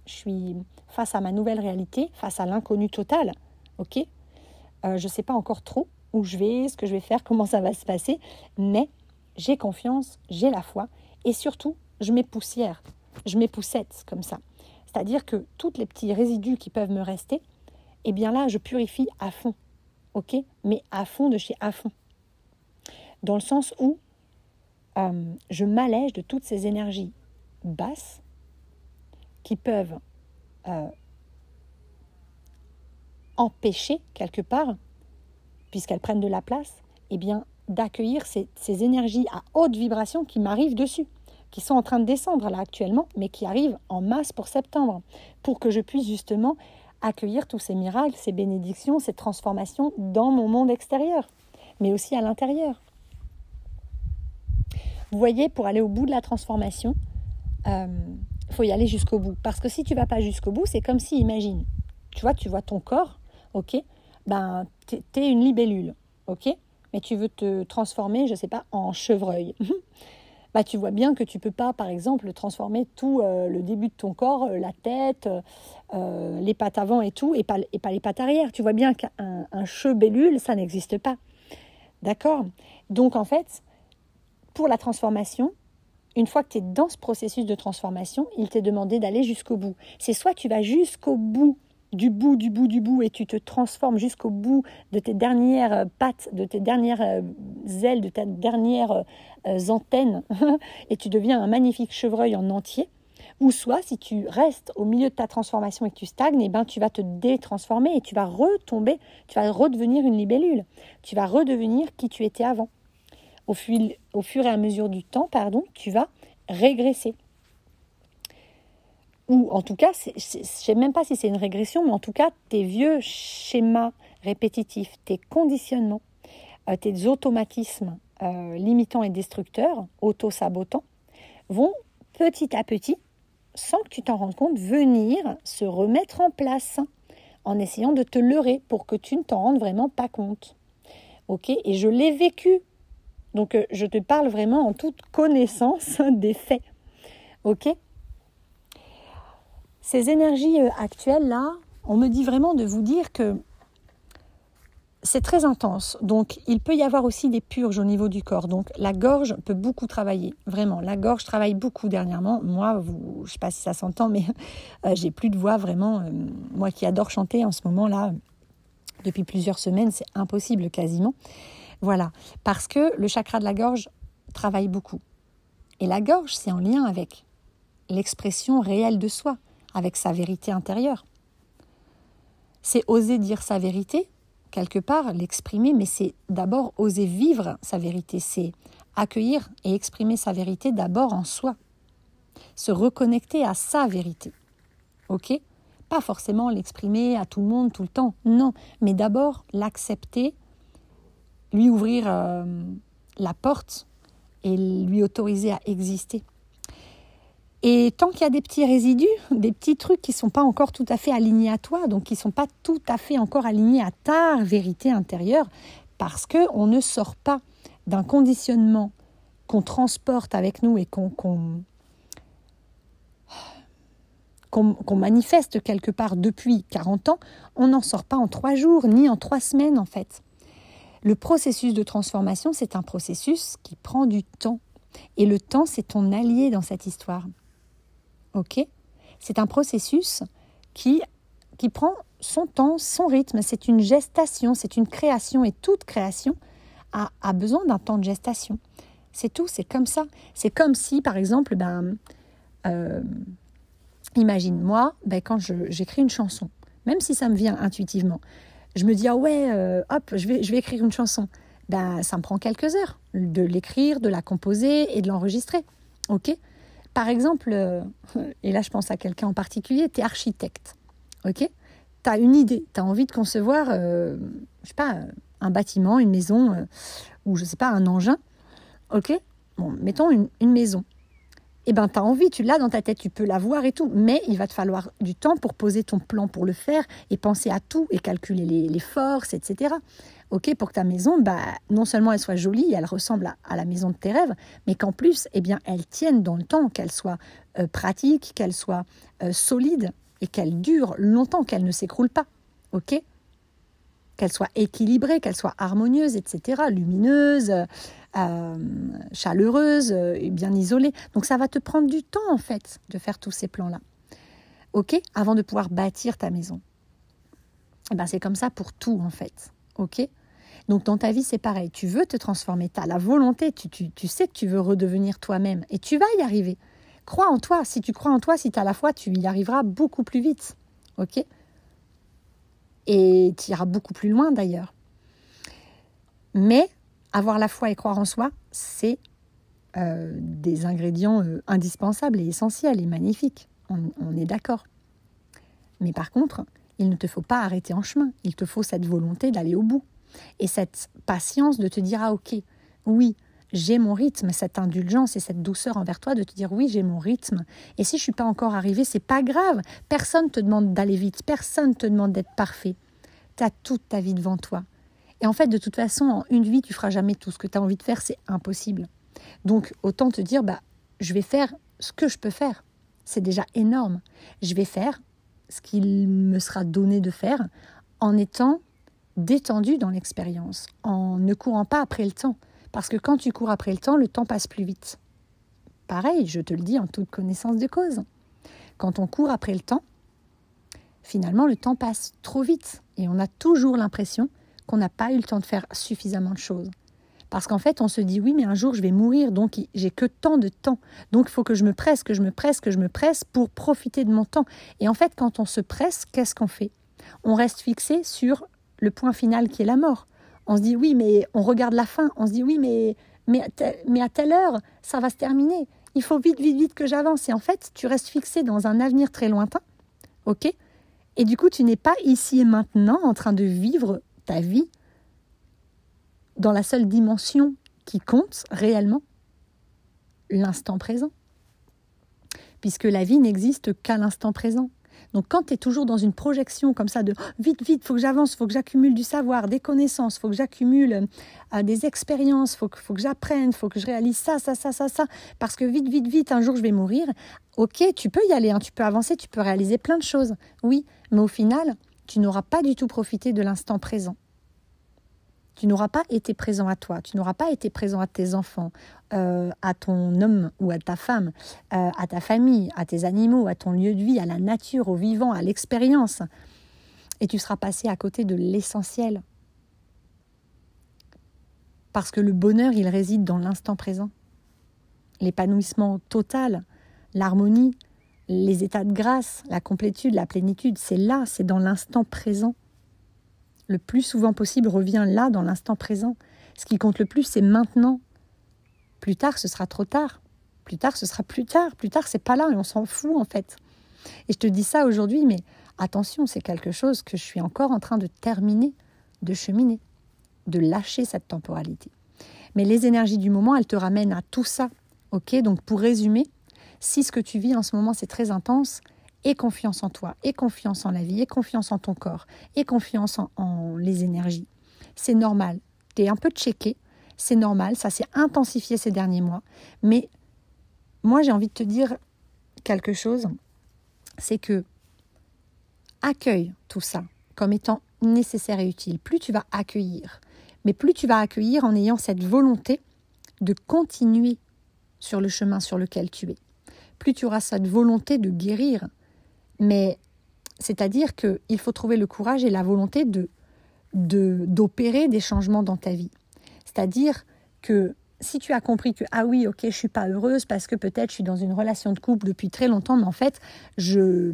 Speaker 1: suis face à ma nouvelle réalité, face à l'inconnu total. Je ne sais pas encore trop où je vais, ce que je vais faire, comment ça va se passer, mais j'ai confiance, j'ai la foi, et surtout, je mets poussière, je mets poussette comme ça. C'est-à-dire que tous les petits résidus qui peuvent me rester, eh bien là, je purifie à fond, mais à fond de chez à fond. Dans le sens où je m'allège de toutes ces énergies basses qui peuvent empêcher quelque part, puisqu'elles prennent de la place, eh bien, d'accueillir ces énergies à haute vibration qui m'arrivent dessus, qui sont en train de descendre là actuellement, mais qui arrivent en masse pour septembre, pour que je puisse justement accueillir tous ces miracles, ces bénédictions, ces transformations dans mon monde extérieur, mais aussi à l'intérieur. Vous voyez, pour aller au bout de la transformation, il faut y aller jusqu'au bout. Parce que si tu ne vas pas jusqu'au bout, c'est comme si, imagine, tu vois ton corps, t'es une libellule, mais tu veux te transformer, je ne sais pas, en chevreuil. Tu vois bien que tu ne peux pas, par exemple, transformer tout le début de ton corps, la tête, les pattes avant et tout, et pas les pattes arrière. Tu vois bien qu'un chebellule, ça n'existe pas. D'accord ? Donc, en fait, pour la transformation, une fois que tu es dans ce processus de transformation, il t'est demandé d'aller jusqu'au bout. C'est soit tu vas jusqu'au bout du bout et tu te transformes jusqu'au bout de tes dernières pattes, de tes dernières ailes, de tes dernières antennes et tu deviens un magnifique chevreuil en entier. Ou soit, si tu restes au milieu de ta transformation et que tu stagnes, eh ben, tu vas te détransformer et tu vas retomber, tu vas redevenir une libellule. Tu vas redevenir qui tu étais avant. Au fur et à mesure du temps, tu vas régresser. Ou en tout cas, je ne sais même pas si c'est une régression, mais en tout cas, tes vieux schémas répétitifs, tes conditionnements, tes automatismes limitants et destructeurs, auto-sabotants, vont petit à petit, sans que tu t'en rendes compte, venir se remettre en place en essayant de te leurrer pour que tu ne t'en rendes vraiment pas compte. Ok ? Et je l'ai vécu. Donc, je te parle vraiment en toute connaissance des faits. Ok ? Ces énergies actuelles-là, on me dit vraiment de vous dire que c'est très intense. Donc, il peut y avoir aussi des purges au niveau du corps. Donc, la gorge peut beaucoup travailler. Vraiment, la gorge travaille beaucoup dernièrement. Moi, je ne sais pas si ça s'entend, mais j'ai plus de voix vraiment. Moi qui adore chanter en ce moment-là, depuis plusieurs semaines, c'est impossible quasiment. Voilà, parce que le chakra de la gorge travaille beaucoup. Et la gorge, c'est en lien avec l'expression réelle de soi, avec sa vérité intérieure. C'est oser dire sa vérité, quelque part, l'exprimer, mais c'est d'abord oser vivre sa vérité, c'est accueillir et exprimer sa vérité d'abord en soi, se reconnecter à sa vérité, ok ? Pas forcément l'exprimer à tout le monde, tout le temps, non, mais d'abord l'accepter, lui ouvrir la porte et lui autoriser à exister. Et tant qu'il y a des petits résidus, des petits trucs qui ne sont pas encore tout à fait alignés à toi, donc qui ne sont pas tout à fait encore alignés à ta vérité intérieure, parce qu'on ne sort pas d'un conditionnement qu'on transporte avec nous et qu'on manifeste quelque part depuis 40 ans, on n'en sort pas en 3 jours, ni en 3 semaines en fait. Le processus de transformation, c'est un processus qui prend du temps. Et le temps, c'est ton allié dans cette histoire. Ok ? C'est un processus qui prend son temps, son rythme. C'est une gestation, c'est une création. Et toute création a besoin d'un temps de gestation. C'est tout, c'est comme ça. C'est comme si, par exemple, imagine, moi, quand j'écris une chanson, même si ça me vient intuitivement, je me dis, je vais écrire une chanson. Ça me prend quelques heures de l'écrire, de la composer et de l'enregistrer. Ok ? Par exemple, et là je pense à quelqu'un en particulier, tu es architecte. Ok ? Tu as une idée, tu as envie de concevoir, un bâtiment, une maison, ou je sais pas, un engin. Ok ? Bon, mettons une maison. Tu as envie, tu l'as dans ta tête, tu peux la voir et tout, mais il va te falloir du temps pour poser ton plan pour le faire et penser à tout et calculer les forces, etc. Ok, pour que ta maison, non seulement elle soit jolie, elle ressemble à la maison de tes rêves, mais qu'en plus, elle tienne dans le temps, qu'elle soit pratique, qu'elle soit solide et qu'elle dure longtemps, qu'elle ne s'écroule pas. Ok ? Qu'elle soit équilibrée, qu'elle soit harmonieuse, etc., lumineuse, chaleureuse et bien isolée. Donc ça va te prendre du temps en fait de faire tous ces plans-là. Ok ? Avant de pouvoir bâtir ta maison. C'est comme ça pour tout en fait. Ok ? Donc dans ta vie c'est pareil. Tu veux te transformer, tu as la volonté, tu sais que tu veux redevenir toi-même et tu vas y arriver. Crois en toi. Si tu crois en toi, si tu as la foi, tu y arriveras beaucoup plus vite. Ok ? Et tu iras beaucoup plus loin d'ailleurs. Mais avoir la foi et croire en soi, c'est des ingrédients indispensables et essentiels et magnifiques. On est d'accord. Mais par contre, il ne te faut pas arrêter en chemin. Il te faut cette volonté d'aller au bout. Et cette patience de te dire, ok, oui, j'ai mon rythme, cette indulgence et cette douceur envers toi de te dire, oui, j'ai mon rythme. Et si je ne suis pas encore arrivée, c'est pas grave. Personne ne te demande d'aller vite. Personne ne te demande d'être parfait. Tu as toute ta vie devant toi. Et en fait, de toute façon, en une vie, tu feras jamais tout ce que tu as envie de faire, c'est impossible. Donc, autant te dire, je vais faire ce que je peux faire. C'est déjà énorme. Je vais faire ce qu'il me sera donné de faire en étant détendu dans l'expérience, en ne courant pas après le temps. Parce que quand tu cours après le temps passe plus vite. Pareil, je te le dis en toute connaissance de cause. Quand on court après le temps, finalement, le temps passe trop vite et on a toujours l'impression qu'on n'a pas eu le temps de faire suffisamment de choses. Parce qu'en fait, on se dit, oui, mais un jour, je vais mourir, donc j'ai que tant de temps. Donc, il faut que je me presse, que je me presse, que je me presse pour profiter de mon temps. Et en fait, quand on se presse, qu'est-ce qu'on fait? On reste fixé sur le point final qui est la mort. On se dit, oui, mais on regarde la fin. On se dit, oui, mais à telle heure, ça va se terminer. Il faut vite, vite, vite que j'avance. Et en fait, tu restes fixé dans un avenir très lointain. OK? Et du coup, tu n'es pas ici et maintenant en train de vivre ta vie dans la seule dimension qui compte réellement, l'instant présent. Puisque la vie n'existe qu'à l'instant présent. Donc quand tu es toujours dans une projection comme ça de vite, vite, il faut que j'avance, il faut que j'accumule du savoir, des connaissances, il faut que j'accumule des expériences, il faut que j'apprenne, il faut que je réalise ça, parce que vite, vite, vite, un jour je vais mourir. Ok, tu peux y aller, hein, tu peux avancer, tu peux réaliser plein de choses, oui, mais au final, tu n'auras pas du tout profité de l'instant présent. Tu n'auras pas été présent à toi, tu n'auras pas été présent à tes enfants, à ton homme ou à ta femme, à ta famille, à tes animaux, à ton lieu de vie, à la nature, au vivant, à l'expérience. Et tu seras passé à côté de l'essentiel. Parce que le bonheur, il réside dans l'instant présent. L'épanouissement total, l'harmonie, les états de grâce, la complétude, la plénitude, c'est là, c'est dans l'instant présent. Le plus souvent possible, reviens là, dans l'instant présent. Ce qui compte le plus, c'est maintenant. Plus tard, ce sera trop tard. Plus tard, ce sera plus tard. Plus tard, c'est pas là et on s'en fout, en fait. Et je te dis ça aujourd'hui, mais attention, c'est quelque chose que je suis encore en train de terminer, de cheminer, de lâcher cette temporalité. Mais les énergies du moment, elles te ramènent à tout ça. Ok, donc pour résumer, si ce que tu vis en ce moment, c'est très intense, aie confiance en toi, aie confiance en la vie, aie confiance en ton corps, aie confiance en les énergies. C'est normal. Tu es un peu checké, c'est normal, ça s'est intensifié ces derniers mois. Mais moi, j'ai envie de te dire quelque chose, c'est que accueille tout ça comme étant nécessaire et utile. Plus tu vas accueillir, mais plus tu vas accueillir en ayant cette volonté de continuer sur le chemin sur lequel tu es. Plus tu auras cette volonté de guérir. Mais c'est-à-dire qu'il faut trouver le courage et la volonté d'opérer des changements dans ta vie. C'est-à-dire que si tu as compris que, ah oui, ok, je ne suis pas heureuse parce que peut-être je suis dans une relation de couple depuis très longtemps, mais en fait, je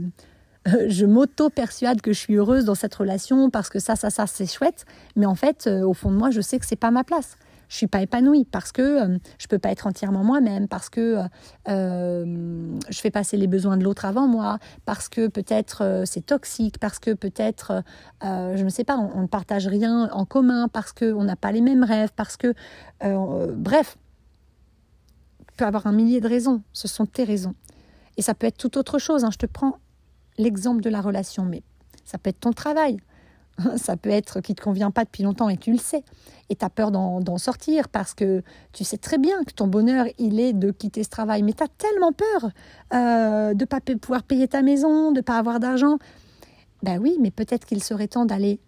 Speaker 1: m'auto-persuade que je suis heureuse dans cette relation parce que ça, c'est chouette. Mais en fait, au fond de moi, je sais que ce n'est pas ma place. Je ne suis pas épanouie parce que je ne peux pas être entièrement moi-même, parce que je fais passer les besoins de l'autre avant moi, parce que peut-être c'est toxique, parce que peut-être, je ne sais pas, on ne partage rien en commun, parce qu'on n'a pas les mêmes rêves, parce que... bref, tu peux avoir un millier de raisons, ce sont tes raisons. Et ça peut être tout autre chose, hein. Je te prends l'exemple de la relation, mais ça peut être ton travail. Ça peut être qu'il ne te convient pas depuis longtemps et tu le sais. Et tu as peur d'en sortir parce que tu sais très bien que ton bonheur, il est de quitter ce travail. Mais tu as tellement peur de ne pas pouvoir payer ta maison, de ne pas avoir d'argent. Ben oui, mais peut-être qu'il serait temps d'aller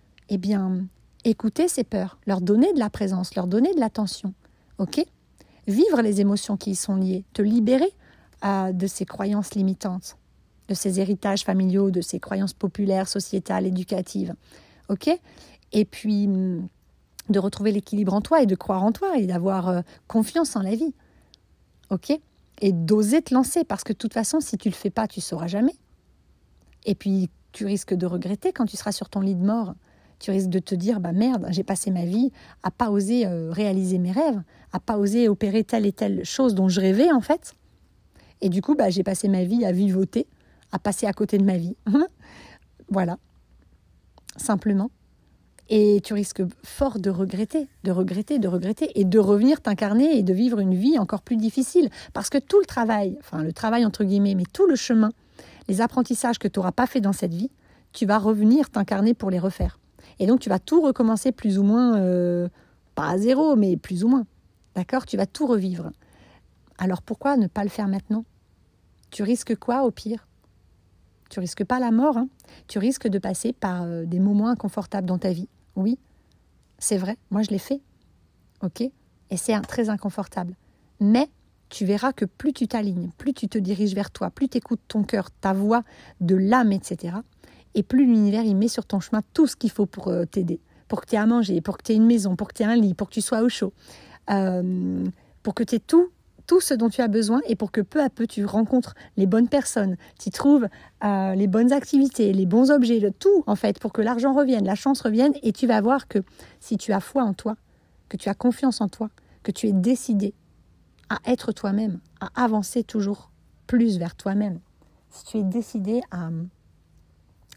Speaker 1: écouter ces peurs, leur donner de la présence, leur donner de l'attention. Ok ? Vivre les émotions qui y sont liées, te libérer de ces croyances limitantes, de ces héritages familiaux, de ces croyances populaires, sociétales, éducatives. Ok ? Et puis, de retrouver l'équilibre en toi et de croire en toi et d'avoir confiance en la vie. Ok ? Et d'oser te lancer parce que de toute façon, si tu ne le fais pas, tu ne sauras jamais. Et puis, tu risques de regretter quand tu seras sur ton lit de mort. Tu risques de te dire, bah merde, j'ai passé ma vie à pas oser réaliser mes rêves, à pas oser opérer telle et telle chose dont je rêvais en fait. Et du coup, j'ai passé ma vie à vivoter, à passer à côté de ma vie. Voilà. Simplement. Et tu risques fort de regretter et de revenir t'incarner et de vivre une vie encore plus difficile. Parce que tout le travail entre guillemets, mais tout le chemin, les apprentissages que tu n'auras pas fait dans cette vie, tu vas revenir t'incarner pour les refaire. Et donc tu vas tout recommencer plus ou moins, pas à zéro, mais plus ou moins. D'accord ? Tu vas tout revivre. Alors pourquoi ne pas le faire maintenant ? Tu risques quoi au pire ? Tu risques pas la mort, hein. Tu risques de passer par des moments inconfortables dans ta vie. Oui, c'est vrai, moi je l'ai fait. Ok ? Et c'est très inconfortable. Mais tu verras que plus tu t'alignes, plus tu te diriges vers toi, plus tu écoutes ton cœur, ta voix de l'âme, etc., Et plus l'univers, il met sur ton chemin tout ce qu'il faut pour t'aider. Pour que tu aies à manger, pour que tu aies une maison, pour que tu aies un lit, pour que tu sois au chaud. Pour que tu aies tout ce dont tu as besoin et pour que peu à peu tu rencontres les bonnes personnes, tu trouves les bonnes activités, les bons objets, tout en fait, pour que l'argent revienne, la chance revienne. Et tu vas voir que si tu as foi en toi, que tu as confiance en toi, que tu es décidé à être toi-même, à avancer toujours plus vers toi-même, si tu es décidé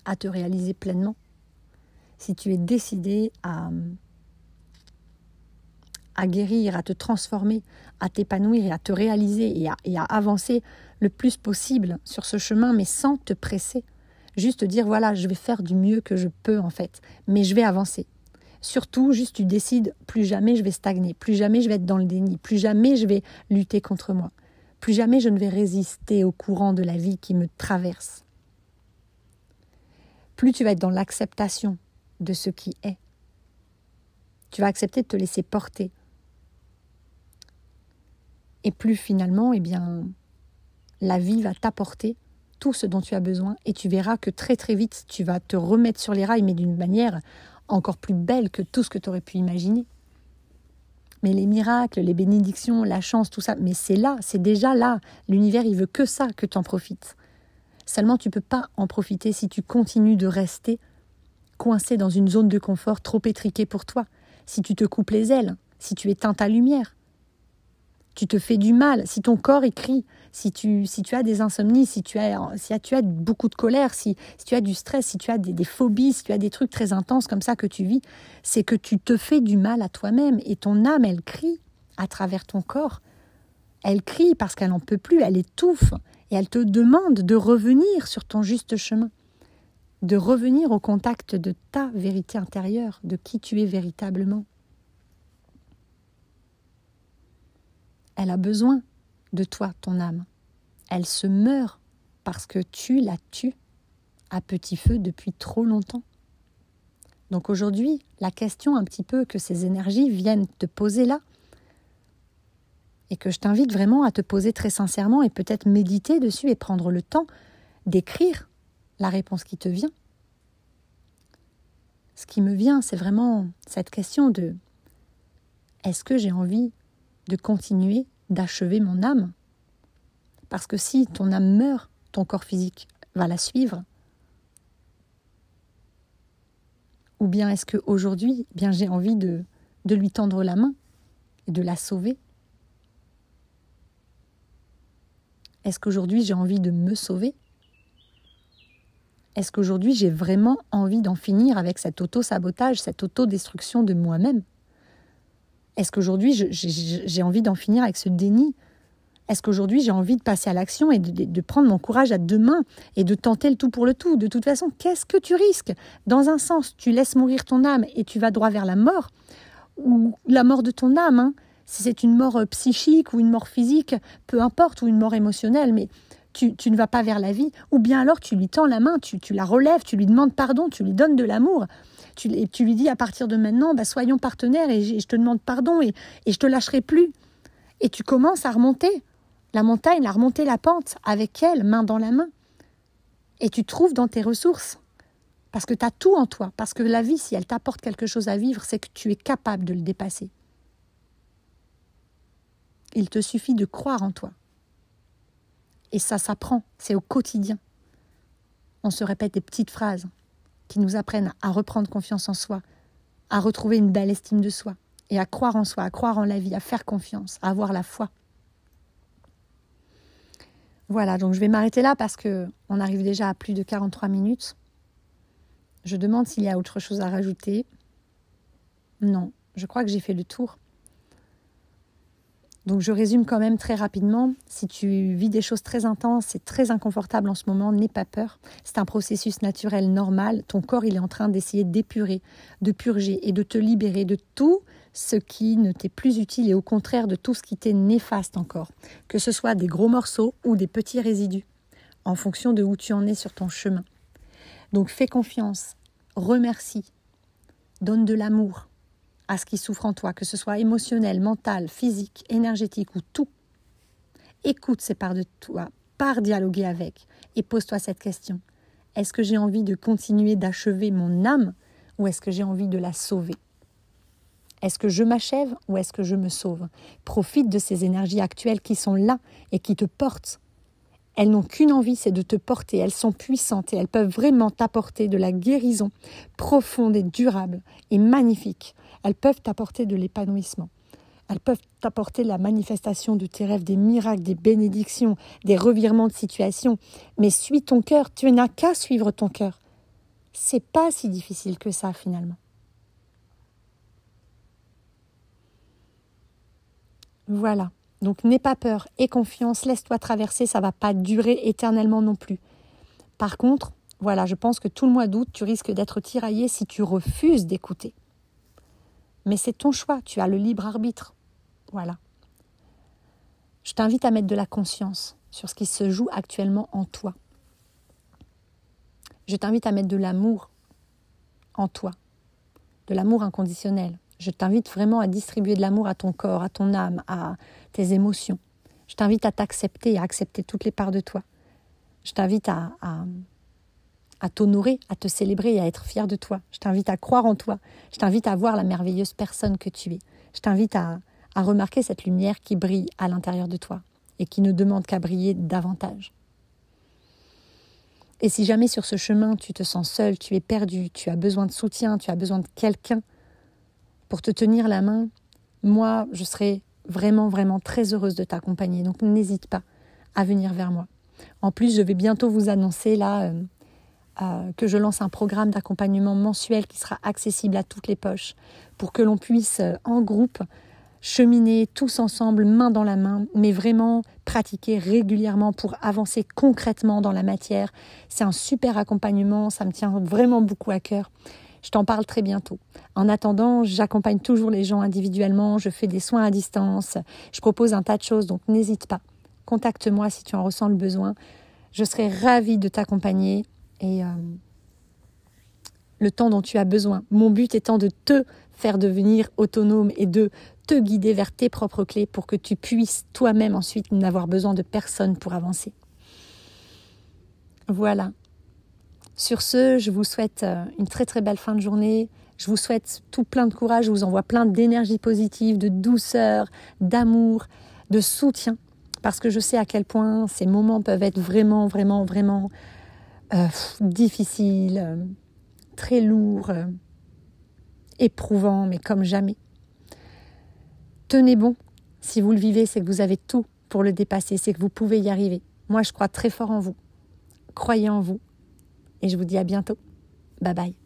Speaker 1: à te réaliser pleinement, si tu es décidé à guérir, à te transformer, à t'épanouir et à te réaliser et à avancer le plus possible sur ce chemin, mais sans te presser. Juste dire, voilà, je vais faire du mieux que je peux en fait, mais je vais avancer. Surtout, juste tu décides, plus jamais je vais stagner, plus jamais je vais être dans le déni, plus jamais je vais lutter contre moi, plus jamais je ne vais résister au courant de la vie qui me traverse. Plus tu vas être dans l'acceptation de ce qui est. Tu vas accepter de te laisser porter. Et plus finalement, la vie va t'apporter tout ce dont tu as besoin et tu verras que très très vite, tu vas te remettre sur les rails, mais d'une manière encore plus belle que tout ce que tu aurais pu imaginer. Mais les miracles, les bénédictions, la chance, tout ça, mais c'est là, c'est déjà là. L'univers, il veut que ça, que tu en profites. Seulement, tu ne peux pas en profiter si tu continues de rester coincé dans une zone de confort trop étriquée pour toi. Si tu te coupes les ailes, si tu éteins ta lumière, tu te fais du mal, si ton corps crie, si tu as des insomnies, si tu as beaucoup de colère, si tu as du stress, si tu as des phobies, si tu as des trucs très intenses comme ça que tu vis, c'est que tu te fais du mal à toi-même et ton âme, elle crie à travers ton corps. Elle crie parce qu'elle n'en peut plus, elle étouffe et elle te demande de revenir sur ton juste chemin, de revenir au contact de ta vérité intérieure, de qui tu es véritablement. Elle a besoin de toi, ton âme. Elle se meurt parce que tu la tues à petit feu depuis trop longtemps. Donc aujourd'hui, la question un petit peu que ces énergies viennent te poser là, et que je t'invite vraiment à te poser très sincèrement et peut-être méditer dessus et prendre le temps d'écrire la réponse qui te vient. Ce qui me vient, c'est vraiment cette question de est-ce que j'ai envie de continuer d'achever mon âme? Parce que si ton âme meurt, ton corps physique va la suivre. Ou bien est-ce qu'aujourd'hui, j'ai envie de lui tendre la main et de la sauver? Est-ce qu'aujourd'hui, j'ai envie de me sauver? Est-ce qu'aujourd'hui, j'ai vraiment envie d'en finir avec cet auto-sabotage, cette autodestruction de moi-même? Est-ce qu'aujourd'hui, j'ai envie d'en finir avec ce déni? Est-ce qu'aujourd'hui, j'ai envie de passer à l'action et de prendre mon courage à deux mains et de tenter le tout pour le tout? De toute façon, qu'est-ce que tu risques? Dans un sens, tu laisses mourir ton âme et tu vas droit vers la mort, ou la mort de ton âme, si c'est une mort psychique ou une mort physique, peu importe, ou une mort émotionnelle, mais tu ne vas pas vers la vie. Ou bien alors, tu lui tends la main, tu la relèves, tu lui demandes pardon, tu lui donnes de l'amour. Tu lui dis à partir de maintenant, soyons partenaires et je te demande pardon et je te lâcherai plus. Et tu commences à remonter la montagne, à remonter la pente avec elle, main dans la main. Et tu trouves dans tes ressources. Parce que tu as tout en toi. Parce que la vie, si elle t'apporte quelque chose à vivre, c'est que tu es capable de le dépasser. Il te suffit de croire en toi. Et ça s'apprend, c'est au quotidien. On se répète des petites phrases qui nous apprennent à reprendre confiance en soi, à retrouver une belle estime de soi, et à croire en soi, à croire en la vie, à faire confiance, à avoir la foi. Voilà, donc je vais m'arrêter là parce qu'on arrive déjà à plus de 43 minutes. Je demande s'il y a autre chose à rajouter. Non, je crois que j'ai fait le tour. Donc je résume quand même très rapidement. Si tu vis des choses très intenses et très inconfortables en ce moment, n'aie pas peur. C'est un processus naturel normal. Ton corps, il est en train d'essayer d'épurer, de purger et de te libérer de tout ce qui ne t'est plus utile et au contraire de tout ce qui t'est néfaste encore. Que ce soit des gros morceaux ou des petits résidus, en fonction de où tu en es sur ton chemin. Donc fais confiance, remercie, donne de l'amour à ce qui souffre en toi, que ce soit émotionnel, mental, physique, énergétique ou tout. Écoute ces parts de toi, pars dialoguer avec et pose-toi cette question. Est-ce que j'ai envie de continuer d'achever mon âme ou est-ce que j'ai envie de la sauver? Est-ce que je m'achève ou est-ce que je me sauve? Profite de ces énergies actuelles qui sont là et qui te portent. Elles n'ont qu'une envie, c'est de te porter. Elles sont puissantes et elles peuvent vraiment t'apporter de la guérison profonde et durable et magnifique. Elles peuvent t'apporter de l'épanouissement. Elles peuvent t'apporter la manifestation de tes rêves, des miracles, des bénédictions, des revirements de situation. Mais suis ton cœur, tu n'as qu'à suivre ton cœur. C'est pas si difficile que ça finalement. Voilà. Donc n'aie pas peur, aie confiance, laisse-toi traverser, ça ne va pas durer éternellement non plus. Par contre, voilà, je pense que tout le mois d'août, tu risques d'être tiraillé si tu refuses d'écouter. Mais c'est ton choix, tu as le libre arbitre. Voilà. Je t'invite à mettre de la conscience sur ce qui se joue actuellement en toi. Je t'invite à mettre de l'amour en toi, de l'amour inconditionnel. Je t'invite vraiment à distribuer de l'amour à ton corps, à ton âme, à tes émotions. Je t'invite à t'accepter, à accepter toutes les parts de toi. Je t'invite à t'honorer, à te célébrer et à être fier de toi. Je t'invite à croire en toi. Je t'invite à voir la merveilleuse personne que tu es. Je t'invite à remarquer cette lumière qui brille à l'intérieur de toi et qui ne demande qu'à briller davantage. Et si jamais sur ce chemin, tu te sens seul, tu es perdu, tu as besoin de soutien, tu as besoin de quelqu'un pour te tenir la main, moi, je serai vraiment, vraiment très heureuse de t'accompagner. Donc, n'hésite pas à venir vers moi. En plus, je vais bientôt vous annoncer là que je lance un programme d'accompagnement mensuel qui sera accessible à toutes les poches pour que l'on puisse, en groupe, cheminer tous ensemble, main dans la main, mais vraiment pratiquer régulièrement pour avancer concrètement dans la matière. C'est un super accompagnement, ça me tient vraiment beaucoup à cœur. Je t'en parle très bientôt. En attendant, j'accompagne toujours les gens individuellement, je fais des soins à distance, je propose un tas de choses, donc n'hésite pas. Contacte-moi si tu en ressens le besoin. Je serai ravie de t'accompagner et le temps dont tu as besoin. Mon but étant de te faire devenir autonome et de te guider vers tes propres clés pour que tu puisses toi-même ensuite n'avoir besoin de personne pour avancer. Voilà. Sur ce, je vous souhaite une très très belle fin de journée. Je vous souhaite tout plein de courage. Je vous envoie plein d'énergie positive, de douceur, d'amour, de soutien. Parce que je sais à quel point ces moments peuvent être vraiment, vraiment, vraiment difficiles, très lourds, éprouvants, mais comme jamais. Tenez bon. Si vous le vivez, c'est que vous avez tout pour le dépasser. C'est que vous pouvez y arriver. Moi, je crois très fort en vous. Croyez en vous. Et je vous dis à bientôt. Bye bye.